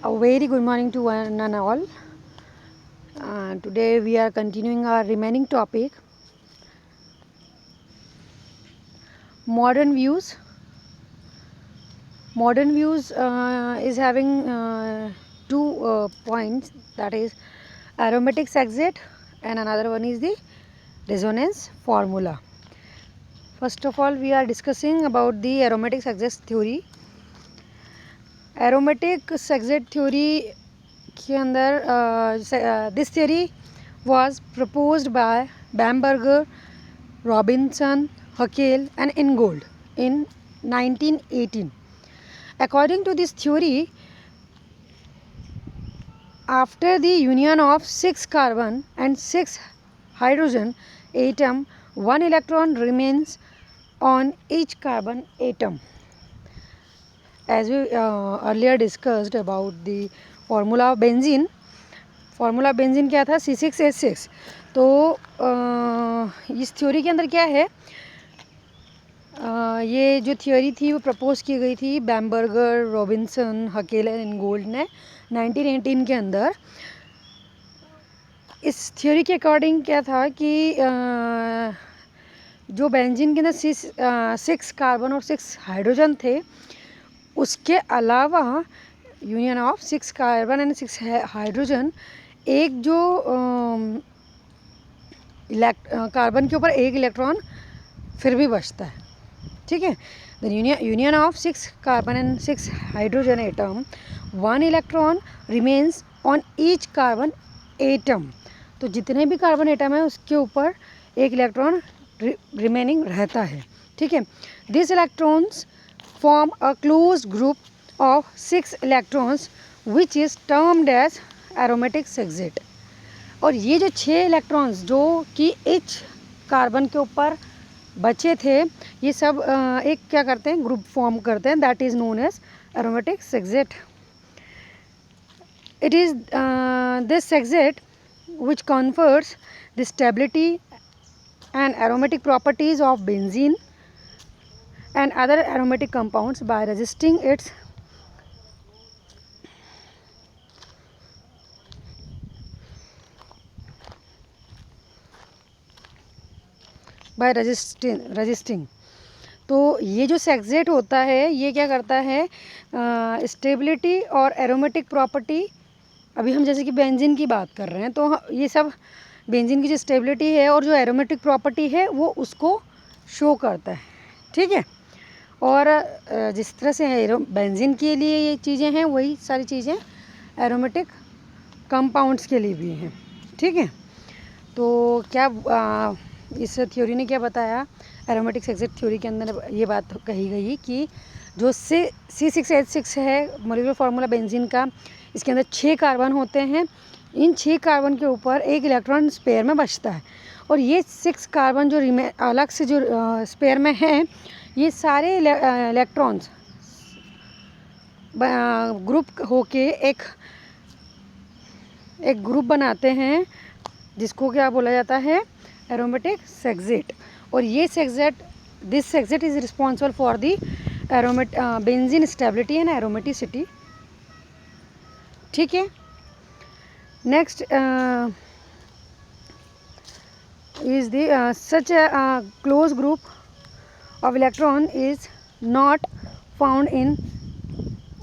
A very good morning to one and all. Today we are continuing our remaining topic, modern views. Modern views is having two points, that is aromatic sextet and another one is the resonance formula. First of all, we are discussing about the aromatic sextet theory. Aromatic sextet theory के अंदर this theory was proposed by Bamberger, Robinson, Haeckel and Ingold in 1918. According to this theory, after the union of 6 carbon and 6 hydrogen atom, 1 electron remains on each carbon atom. As we earlier discussed about the formula of benzene, formula benzene क्या था C6H6. तो इस theory के अंदर क्या है, ये जो थ्योरी थी वो प्रपोज की गई थी बैम्बर्गर, रॉबिन्सन, हकेल एंड इनगोल्ड ने 1918 के अंदर. इस थ्योरी के अकॉर्डिंग क्या था कि जो बेंजीन के अंदर 6 कार्बन और 6 हाइड्रोजन थे, उसके अलावा union of 6 carbon and 6 hydrogen, एक जो कार्बन के ऊपर एक इलेक्ट्रॉन फिर भी बचता है. ठीक है. The union of 6 carbon and 6 hydrogen atom, 1 electron remains on each carbon atom. तो जितने भी कार्बन एटम है उसके ऊपर एक इलेक्ट्रॉन रिमेनिंग रहता है. ठीक है. This electrons form a close group of 6 electrons which is termed as aromatic sextet. और ये जो 6 इलेक्ट्रॉन्स जो कि एच कार्बन के ऊपर बचे थे, ये सब एक क्या करते हैं, ग्रुप फॉर्म करते हैं, that is known as aromatic sextet. It is this sextet which confers the stability and aromatic properties of benzene and other aromatic compounds by resisting its resisting. तो ये जो सेक्सेट होता है ये क्या करता है, स्टेबिलिटी और एरोमेटिक प्रॉपर्टी. अभी हम जैसे कि बेंजीन की बात कर रहे हैं, तो ये सब बेंजीन की जो स्टेबिलिटी है और जो एरोमेटिक प्रॉपर्टी है वो उसको शो करता है. ठीक है. और जिस तरह से बेंजीन के लिए ये चीज़ें हैं, वही सारी चीज़ें एरोमेटिक कंपाउंड्स के लिए भी हैं. ठीक है. तो क्या इस थ्योरी ने क्या बताया, एरोमेटिक सेक्सेट थ्योरी के अंदर ये बात कही गई कि जो C6H6 है मॉलिक्यूलर फार्मूला बेंजीन का, इसके अंदर 6 कार्बन होते हैं. इन 6 कार्बन के ऊपर एक इलेक्ट्रॉन स्पेयर में बचता है. और ये 6 कार्बन जो अलग से जो स्पेयर में हैं, ये सारे इलेक्ट्रॉन्स ग्रुप होके एक ग्रुप बनाते हैं, जिसको क्या बोला जाता है, एरोमेटिक सेक्सेट. और ये sextet, this sextet is responsible for the benzene stability and aromaticity. ठीक है. Next is the such a close group of electron is not found in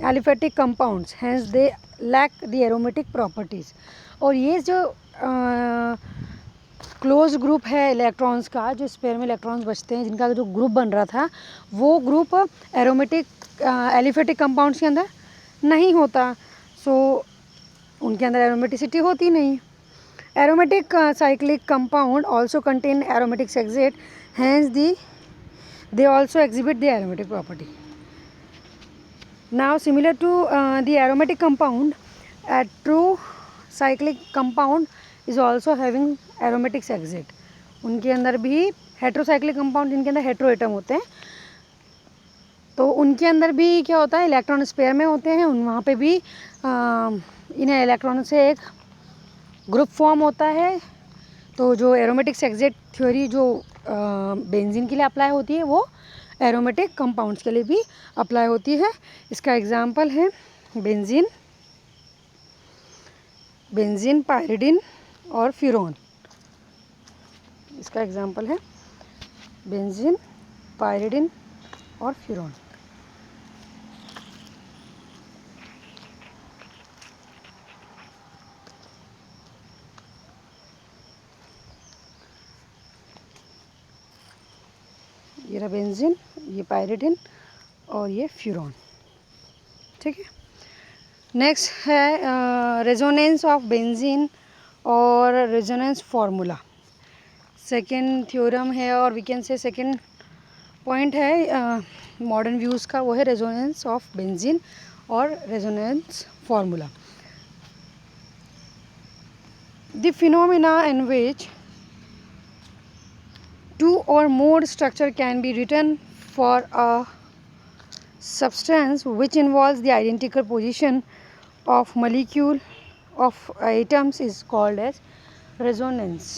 aliphatic compounds, hence they lack the aromatic properties. और ये जो close group है electrons का, जो spare में electrons बचते हैं, जिनका जो ग्रुप बन रहा था, वो ग्रुप एरोमेटिक एलिफेटिक कंपाउंड्स के अंदर नहीं होता. सो उनके अंदर एरोमेटिसिटी होती नहीं. Aromatic cyclic compound also contain aromatic sextet, hence they also exhibit the aromatic property. Now similar to the aromatic compound, a true cyclic compound is also having aromatic sextet. उनके अंदर भी हेट्रोसाइक्लिक कंपाउंड, जिनके अंदर hetero atom होते हैं, तो उनके अंदर भी क्या होता है, इलेक्ट्रॉन स्पेयर में होते हैं. वहाँ पे भी इन इलेक्ट्रॉन से एक ग्रुप फॉर्म होता है. तो जो एरोमेटिक सेक्सेट थ्योरी जो बेंजीन के लिए अप्लाई होती है, वो एरोमेटिक कंपाउंड्स के लिए भी अप्लाई होती है. इसका एग्जांपल है बेंजीन, बेंजीन, पायरिडिन और फ्यूरॉन। इसका एग्जांपल है बेंजीन, पायरिडिन और फ्यूरॉन। ये रहा बेंजीन, ये पायरिडिन और ये फ्यूरॉन। ठीक है। नेक्स्ट है रेजोनेंस ऑफ बेंजीन और रेजोनेंस फार्मूला। सेकेंड थ्योरम है और we can say second point है मॉडर्न व्यूज़ का, वो है रेजोनेंस ऑफ बेंजीन और resonance formula. The phenomena in which two or more structure can be written for a substance which involves the identical position of molecule of atoms is called as resonance.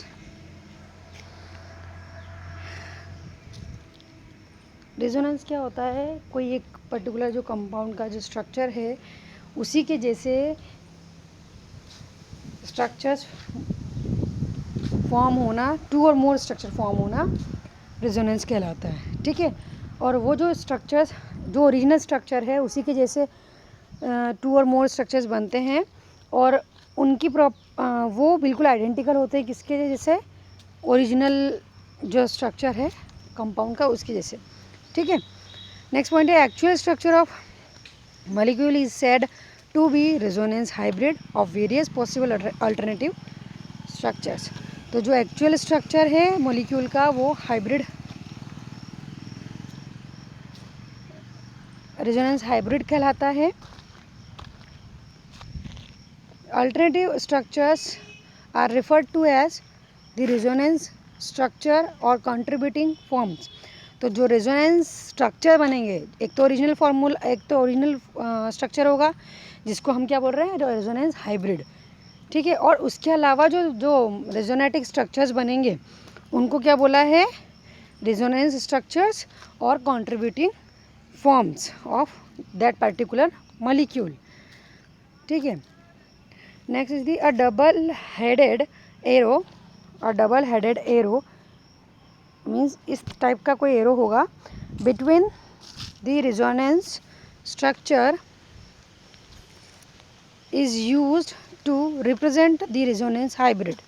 Resonance क्या होता है? कोई एक particular जो compound का जो structure है उसी के जैसे स्ट्रक्चर्स फॉर्म होना, टू और मोर स्ट्रक्चर फॉर्म होना रेजोनेंस कहलाता है। ठीक है। और वो जो स्ट्रक्चर्स, जो ओरिजिनल स्ट्रक्चर है उसी के जैसे टू और मोर स्ट्रक्चर्स बनते हैं और उनकी वो बिल्कुल आइडेंटिकल होते हैं किसके जैसे? ओरिजिनल जो स्ट्रक्चर है कंपाउंड का उसके जैसे। ठीक है। नेक्स्ट पॉइंट है actual structure of molecule is said to be resonance hybrid of various possible alternative structures. तो जो एक्चुअल स्ट्रक्चर है मॉलिक्यूल का वो हाइब्रिड, रेजोनेंस हाइब्रिड कहलाता है। Alternative structures are referred to as the resonance structure और contributing forms. तो जो रेजोनेंस स्ट्रक्चर बनेंगे, एक तो ओरिजिनल स्ट्रक्चर होगा जिसको हम क्या बोल रहे हैं? Resonance hybrid. ठीक है। और उसके अलावा जो रेजोनेटिक स्ट्रक्चर्स बनेंगे उनको क्या बोला है? रेजोनेंस स्ट्रक्चर्स और contributing forms of that particular molecule. ठीक है। Next is the a double headed arrow. A double headed arrow means इस टाइप का कोई एरो होगा between the resonance structure is used to represent the resonance hybrid.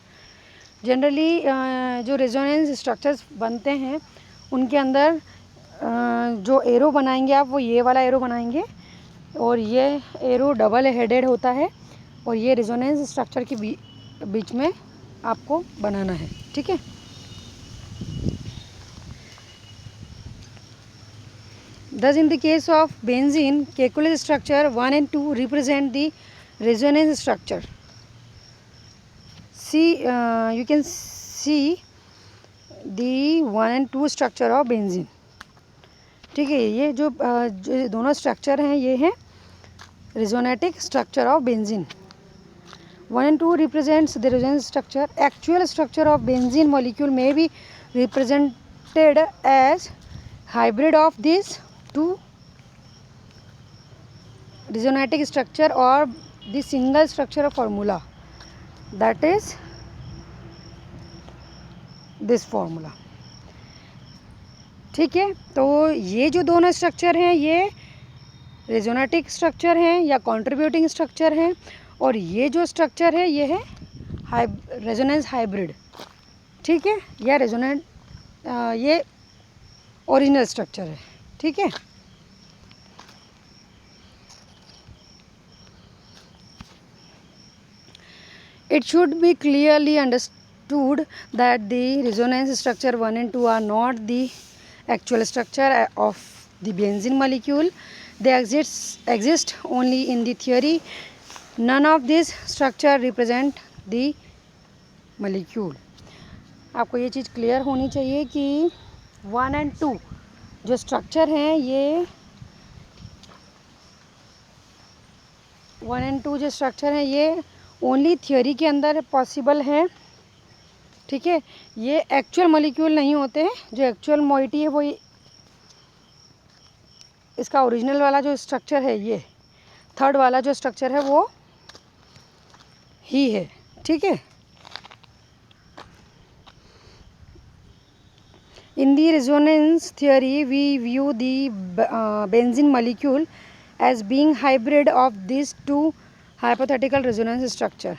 Generally जो resonance structures बनते हैं उनके अंदर जो एरो बनाएंगे आप, वो ये वाला एरो बनाएंगे और ये एरो डबल हेडेड होता है और ये रेजोनेंस स्ट्रक्चर के बीच में आपको बनाना है। ठीक है। Thus in the case of benzene, Kekule's structure 1 and 2 represent the resonance structure. You can see the 1 and 2 structure of benzene. ठीक है। ये जो दोनों स्ट्रक्चर हैं ये हैं रेजोनेटिक structure of benzene. 1 and 2 represents the resonance structure. Actual structure of benzene molecule may be represented as hybrid of these two resonatic structure or the single structure formula, that is this formula. ठीक है। तो ये जो दोनों structure हैं ये रेजोनेटिक structure हैं या कंट्रीब्यूटिंग स्ट्रक्चर हैं और ये जो स्ट्रक्चर है ये है रेजोनेंस हाइब्रिड। ठीक है। या रेजोनेंट ये ओरिजिनल स्ट्रक्चर है। ठीक है। It should be clearly understood that the resonance structure 1 and 2 are not the actual structure of the benzene molecule. They exist only in the theory. None of these structure represent the molecule. आपको ये चीज़ clear होनी चाहिए कि 1 and 2 जो structure हैं ये 1 and 2 जो structure हैं ये ओनली थियोरी के अंदर पॉसिबल है। ठीक है। ये एक्चुअल मॉलिक्यूल नहीं होते हैं। जो एक्चुअल मोइटी है वो इसका ओरिजिनल वाला जो स्ट्रक्चर है, ये थर्ड वाला जो स्ट्रक्चर है वो ही है, ठीक है। In the resonance theory, we view the benzene molecule as being hybrid of these two hypothetical resonance structure.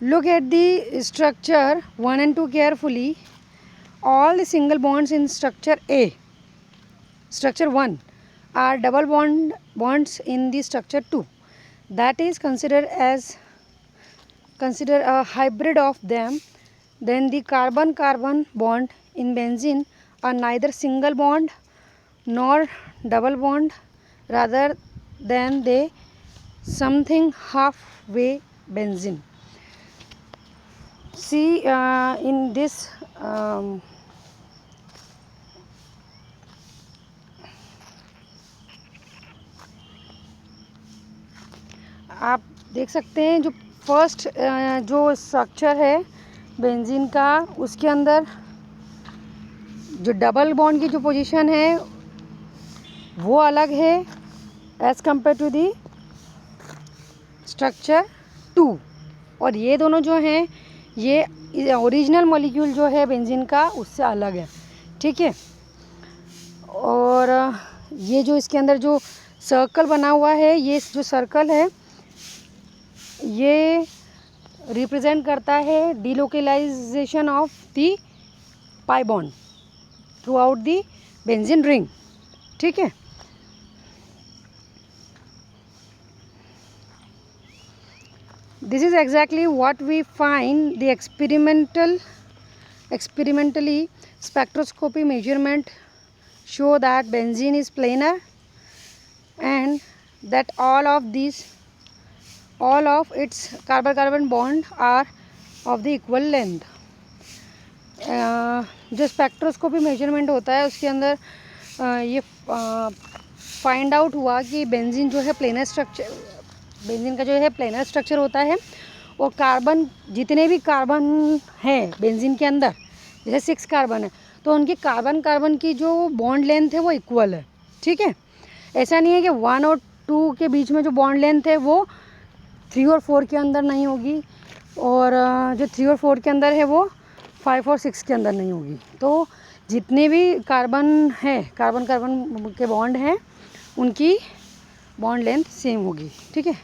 Look at the structure 1 and 2 carefully. All the single bonds in structure A, structure 1, are double bonds in the structure 2. That is consider a hybrid of them. Then the carbon-carbon bond in benzene are neither single bond nor double bond, rather than they something halfway benzene. See in this आप देख सकते हैं जो first जो structure है benzene का, उसके अंदर जो डबल बॉन्ड की जो पोजीशन है वो अलग है as compare to the structure 2, और ये दोनों जो हैं ये ओरिजिनल मॉलिक्यूल जो है बेंजीन का उससे अलग है, ठीक है। और ये जो इसके अंदर जो सर्कल बना हुआ है, ये जो सर्कल है ये रिप्रेजेंट करता है delocalisation of the pi bond through out the benzene ring, ठीक है। This is exactly what we find the experimentally spectroscopy measurement show that benzene is planar and that all of its carbon-carbon bond are of the equal length. जो spectroscopy measurement होता है उसके अंदर ये find out हुआ कि benzene जो है प्लेनर स्ट्रक्चर, बेंजीन का जो है प्लेनर स्ट्रक्चर होता है, और कार्बन जितने भी कार्बन हैं बेंजीन के अंदर, जैसे 6 कार्बन है तो उनकी कार्बन की जो बॉन्ड लेंथ है वो इक्वल है, ठीक है। ऐसा नहीं है कि 1 और 2 के बीच में जो बॉन्ड लेंथ है वो 3 और 4 के अंदर नहीं होगी, और जो 3 और 4 के अंदर है वो 5 और 6 के अंदर नहीं होगी। तो जितने भी कार्बन के बॉन्ड हैं उनकी बॉन्ड लेंथ सेम होगी, ठीक है,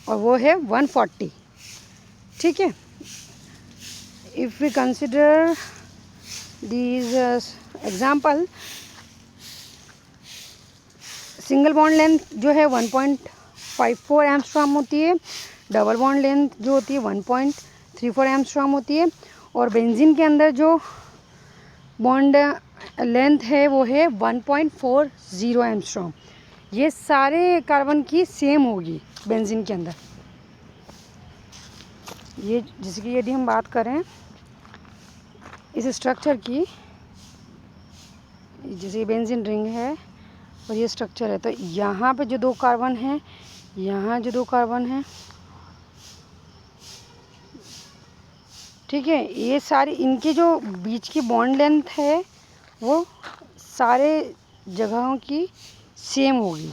और वो है 140, ठीक है। If we consider these example, single bond length जो है 1.54 एंगस्ट्रॉम होती है, डबल बॉन्ड लेंथ जो होती है 1.34 एंगस्ट्रॉम होती है, और बेंजीन के अंदर जो बॉन्ड लेंथ है वो है 1.40 एंगस्ट्रॉम। ये सारे कार्बन की सेम होगी बेंजीन के अंदर। ये जैसे कि यदि हम बात करें इस स्ट्रक्चर की, जैसे बेंजीन रिंग है और ये स्ट्रक्चर है, तो यहाँ पे जो 2 कार्बन हैं, यहाँ जो 2 कार्बन हैं, ठीक है, ये सारी इनके जो बीच की बॉन्ड लेंथ है वो सारे जगहों की सेम होगी।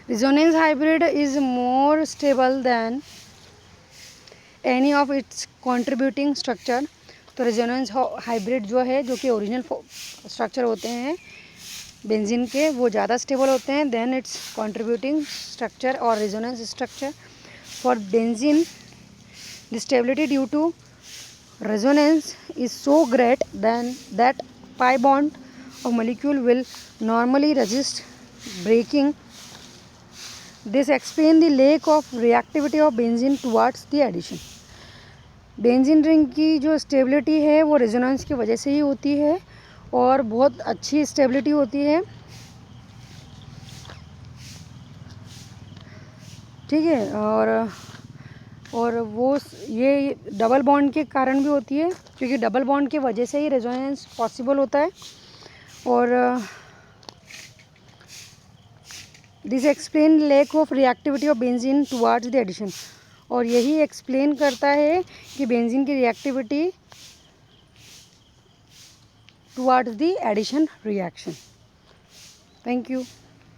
Resonance hybrid is more stable than any of its contributing structure. तो रेजोनेंस हाइब्रिड जो है, जो कि ओरिजिनल स्ट्रक्चर होते हैं बेंजीन के, वो ज़्यादा स्टेबल होते हैं देन इट्स कंट्रीब्यूटिंग स्ट्रक्चर और resonance structure. For benzene the stability due to resonance is so great then that pi bond of molecule will normally resist breaking. This explains the lack of reactivity of benzene towards the addition. Benzene ring की जो stability है वो resonance की वजह से ही होती है और बहुत अच्छी स्टेबिलिटी होती है, ठीक है। और वो ये डबल बॉन्ड के कारण भी होती है, क्योंकि डबल बॉन्ड की वजह से ही रेजोनेंस पॉसिबल होता है। और this explain lack of reactivity of benzene towards the addition, और यही एक्सप्लेन करता है कि बेंजीन की reactivity towards the addition reaction. Thank you.